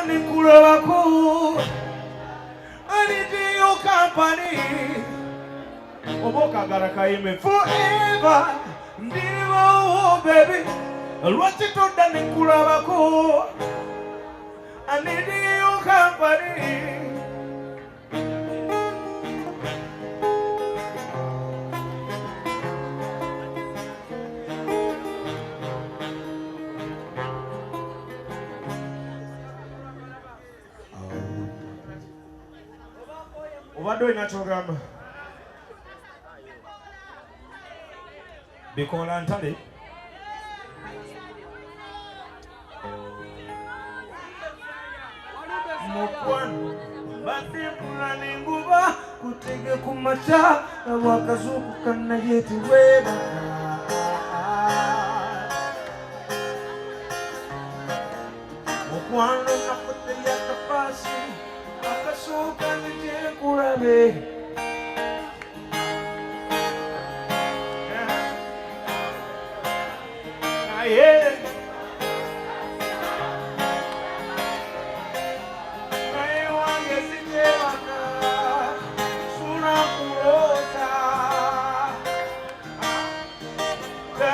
Nikulabako, I need your company. Oboka garakaime forever. Nilo, baby. Alwachito da Nikulabako, I need your company. Ovado inachogamba bikola ntale mukwano batimula n'enguba kutege ku makya abakazuukuka naye tiweeba mukwano nakuteya kapasi akasooka nijekulabe naye wange sijebaka sula kulota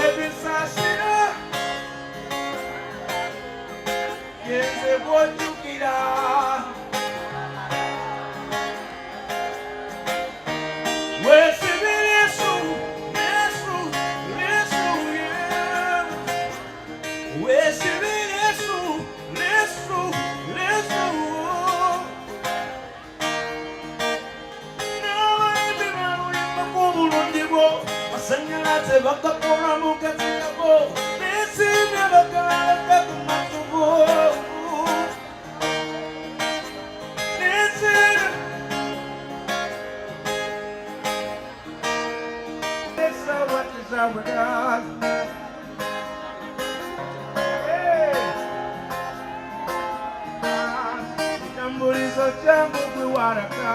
ebisasira yenze bwojjukira bakakora mukatiyabo nesine bakalaka kumatubo nesine esa watizabada tambulizo changu kwiwaraka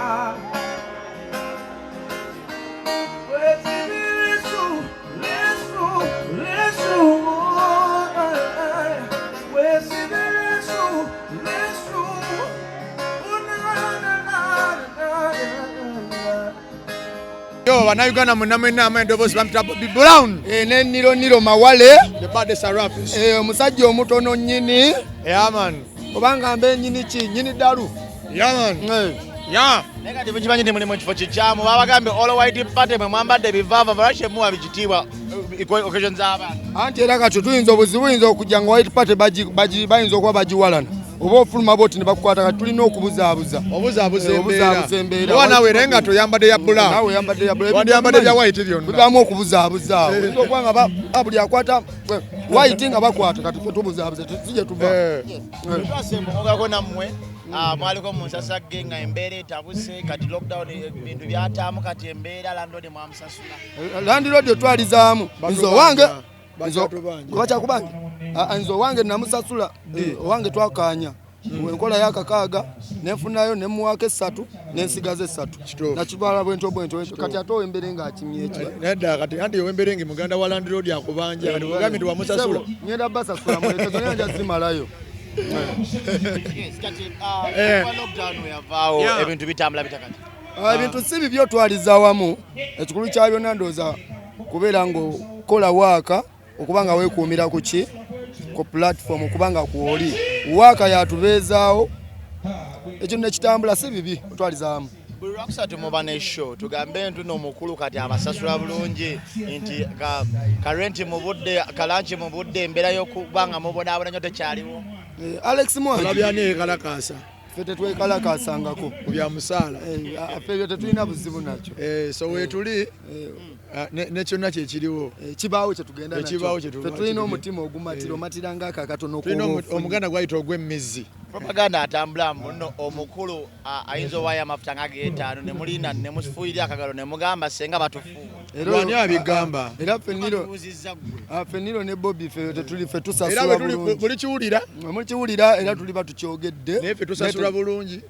Yo, Uganda munamwena amendo boss bamta Bobi Brown. Ne Nilo Nilo mawale. The baddest rappers. Omusajja omutono nnyini. Yeah man. Obanga mbe nnyini ki? Nnyini dalu. Yeah man. Yeah. Negati mukimanyi ndi mulimu kifo kikyamu babagambe all white party mwe mwambadde bivava barashe muwa bikitiibwa occasions aba. Anti era kati tuyinza obuzibu buyinza okujja nga white party bayinza okuba bagiwalana. Oba ofuluma boti ne bakukwata kati tulina okubuzaabuza. Obuzaabuza embeera. Oba nawe renga toyambadde ya Brown. Nawe yambadde ya Brown. Wandiyambadde ya white byonna. Tugamu okubuzaabuza. Oyinza okuba nga buli akwata white nga bakwata kati tubuzaabuza tujje tuva. Twasembuka nammwe mwaliko musasa genga embeera etabuse kati lockdown ebintu byataamu kati embeera landlord mwamusasula. Landlord twalizaamu. Nzo wange Kwacha kubange anzo wange namusasula wange twakanya enkola yakakaaga nefunayo nemuwake 3 nensigaze 3 nakibala bwento kati ato embere nga akimye ekyo nedda kati andi embere muganda wa landlord akubanja kati mugambi ndi wamusasula nyenda basasula mwelekezo nyanja zimalayo kati lockdown yavaawo ebintu bitambula bitakati ebintu si bibyo twaliza wamu ekikulu kya byonna ndooza kubeera ngo kola waaka okubanga weekuumira ku ki ku platform okubanga kwoli waaka yatubeezaawo ekyo nekitambula si bibi otwalizaamu buli lwakusatu muba ne show tugambe ntuno omukulu kati abasasula bulungi nti karenti mu budde kalanchi mu budde embeera y'okubanga mubonaabona nnyo tekyaliwo Alex Mwangi olabyani ekalakasa fete twekalakasangako ku bya musaala affe ebyo tetulina buzibu nakyo so wetuli ne kyonna kyekiriwo kibaawo kyetugenda nakyo tetulina omutima ogumatira omatira ngaakakatono omuganda gwayita ogw'emmizzi propaganda atambula muno omukulu ayinza owaayo amafuta nga g5 ne mulinda ne mufuuyira akagalo ne mugamba senga batufuuwa ani abigamba era Nilo ne Bobi ffe tusasula bulungi mulikiwulira era tuli batukyogedde naye ffe tusasula bulungi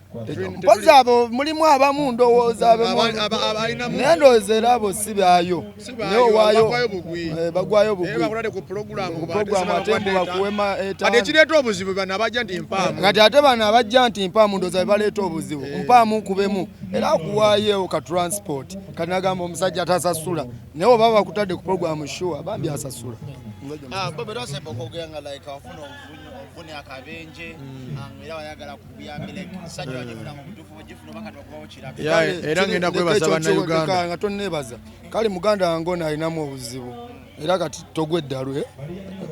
mpozi abo mulimu abamu ndowooza naye ndowooza era abo si baayo naye owaayo bagwayo bugwi ku programu ate mbu bakuwema ate ekireeta obuzibu bano abajja nti mpaamu kati ate bano abajja nti mpaamu ndoza baleeta obuzibu mpaamu kubemu era kuwaayo ka transport kati nagamba omusajja atasasula naye oba bakutadde ku program sure bambi asasula. Bobi Brown okugenda like afuna obuvune akabenje era bayagala kubiyambira sajja wajifuna mu butufu wajifuna bakati okubawo kiraka era ngenda kwebaza bannayuganda nga tonneebaza kale muganda wange ono alinamu obuzibu era kati togweddalu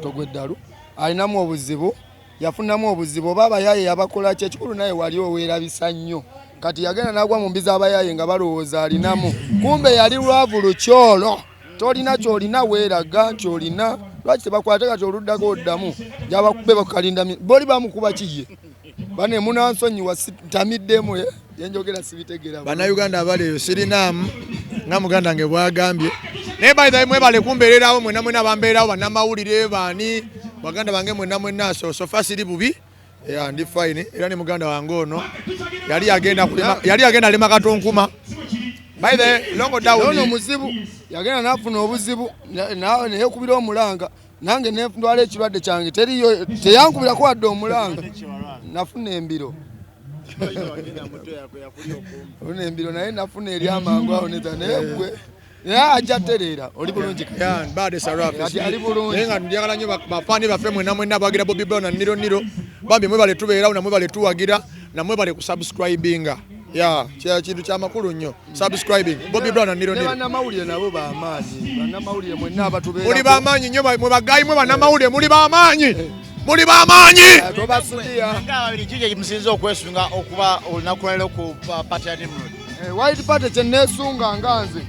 togweddalu alinamu obuzibu yafunamu obuzibu oba abayaye yabakola ki ekikulu naye wali oweerabisa nnyo kati yagenda n'agwa mu mbiza abayaye nga balowooza alinamu kumbe yali lwavu lukyolo tolina kyolina weeraga kyolina lwaki tebakwate kati oluddako oddamu gyabakube bakalinda boli bamukuba kiye bane munansonyiwa tamiddemu yenjogera sibitegera bannayuganda abaleeyo sirinaamu nga muganda nge bwagambye naye baitha mwebale kumbeererawo mwena mwena bambeerawo bannamawulire baani baganda bange mwena mwena sofa siri bubi ndi fine era ne muganda wange ono yali agenda lema katunkuma baitha longo down ono muzibu yagenda nafuna obuzibu neyekubira omulanga nange nendwala ekirwadde kyange teriyo teyankubirako wadde omulanga nafuna embiro naye nafuna eri amangu awo neza naye gwe ajja terera oli bulungi naye nga njagala nnyo bafaani baffe mwena mwena bawagira Bobi Brown na Nilo Nilo bambi mwebale tubeerawo namwe bale tuwagira namwe bale kusubscribinga kintu kyamakulu nnyo subscribing Bobi Brown na Nilo Nilo bannamawulire nabo bamaanyi bannamawulire mwenna abatubeera muli bamaanyi nnyo mwe bagayi mwe bannamawulire muli bamaanyi muli bamaanyi tobasudiya nga babiri kije kimusinza okwesunga okuba olunaku lwaleero ku party ya Nimrod white party kyenneesunga nga nze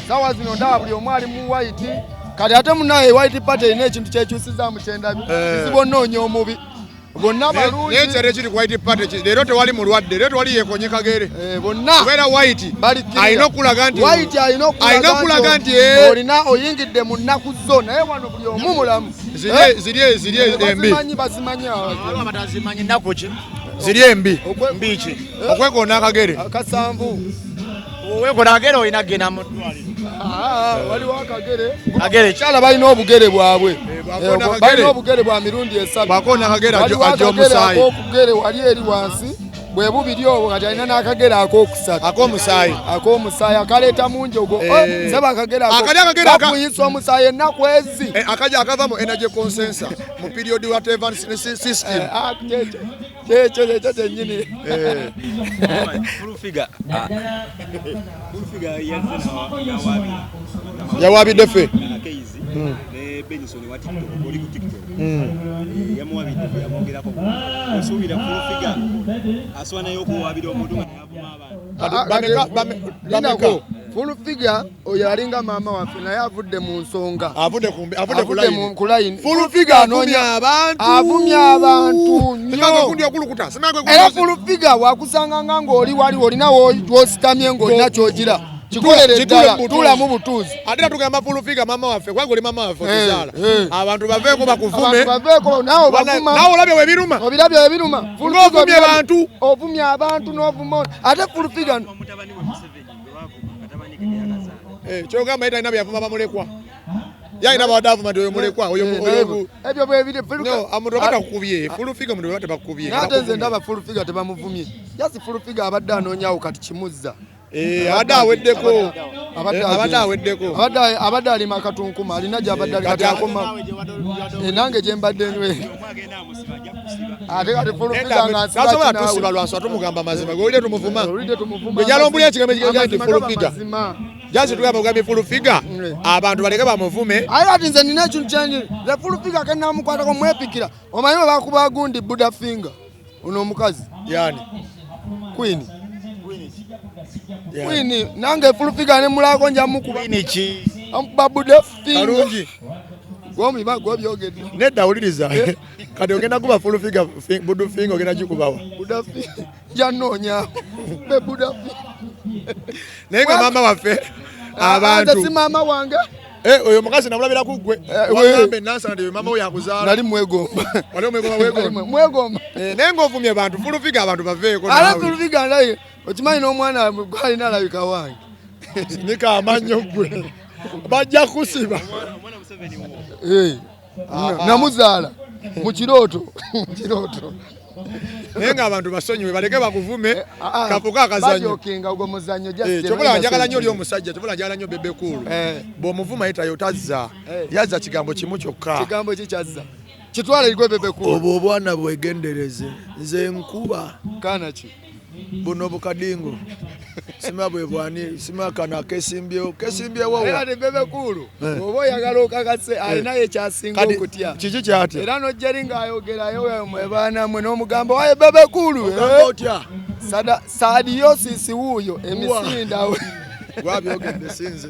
sawa zino ndaba buli omu ali mu white kati ate munaye white party erina ekintu kyekyusiza mu kyendabi kizibu onnoonya omubi bonna balungi naye kyere kiri ku white party leero tewali mulwadde leero tewali yeekonye kagere bonna kubeera white alina okulaga nti white alina okulaga nti olina oyingidde mu nnaku zo naye wano buli omu mulamu ziri embi bazimanyi abatazimanyi nnaku ki ziri embi mbi ki okwekoona akagere akasanvu weekona akagere olina kgenda mu ddwaliro waliwo akagere kyala balina obugere bwabwe balina obugere bwa mirundi esatu bakoona akagere ajja omusaayi akogere wali eri wansi bwe bubiri obwo kati alina n'akagere akokusatu ak'omusaayi akaleeta mungi ogwo seba akagere akuyisa omusaayi ennaku ezi akaja akava mu energy consensus mu period wa Tevan system kyekyo kyennyini yawabidde ffe Full figure oyo alinga maama waffe naye avudde mu nsonga avudde ku line full figure avumya abantu nnyo era full figure wakusanga ng'oli wali olina wositamye ng'olina kyogira kikolere ddala tula mu butuuzi ate tugamba full figure maama waffe kubanga oli maama waffe otuzaala abantu baveeko bakuvume nawe olabye webiruma obirabye webiruma ng'ovumye abantu ovumya abantu n'ovuma ate full figure kyogamba yita ina byavuma bamulekwa yalina bawadde avuma nti oyo mulekwa ebyo bwebiri omuntu oba takukubye full figure omuntu oba tebakukubye nate nze ndaba full figure tebamuvumye yasi full figure abadde anoonyawo kati kimuzza abadde aweddeko abadde alima akatunkuma alina gyabadde kati akoma nange gyembadde nwe ate kati full figure nga nsiba tusiba lwansi atumugamba mazima gwewulire tumuvuma gwejalombulia ekigambo ekigamba nti full figure jasi tugamba kugambye full figure abantu baleke bamuvume aye ati nze nina ekintu kyenyi le full figure kenamukwatako mwepikira omanyi bwe bakuba gundi buddha finger ono omukazi yani Queen nange full figure ne mulako nja mukuba ki amukuba buddha finger kalungi gwobyogedde nedda awuliriza kati ogenda kuba full figure buddha finger ogenda gikubawa buddha finger janoonya be buddha finger naye nga maama waffe abantu si maama wange oyo mukazi namulabira ku ggwe wagambe nansana nti maama we yakuzaala nali mwegomba mwegomba naye ng'ovumye abantu full figure abantu baveeko ala full figure naye okimanyi n'omwana gwalina alabika wange nika amannyo ggwe bajja kusiba namuzaala mu kirooto naye ng'abantu basonyiwe baleke bakuvume kafuka akazanyo bajokinga ogwo muzannyo kyobula njagala nnyo oli omusajja kyobula njagala nnyo Bebe Cool bw'omuvuma yitayo tazza yazza kigambo kimu kyokka kigambo kikyazza kitwala ligwe Bebe Cool obwo obwana bwegendereze nze nkuba kana ki buno bukadingo sima bwe bwani sima kana kesimbyewo era ne Bebe Cool oba oyagala okakase alina ekyasinga okutya kiki kyate era nojjeri ng'ayogerayo mwebaana mwe n'omugambo waye Bebe Cool otya saadiyo sisi wuuyo emisinda wabyogedde sinze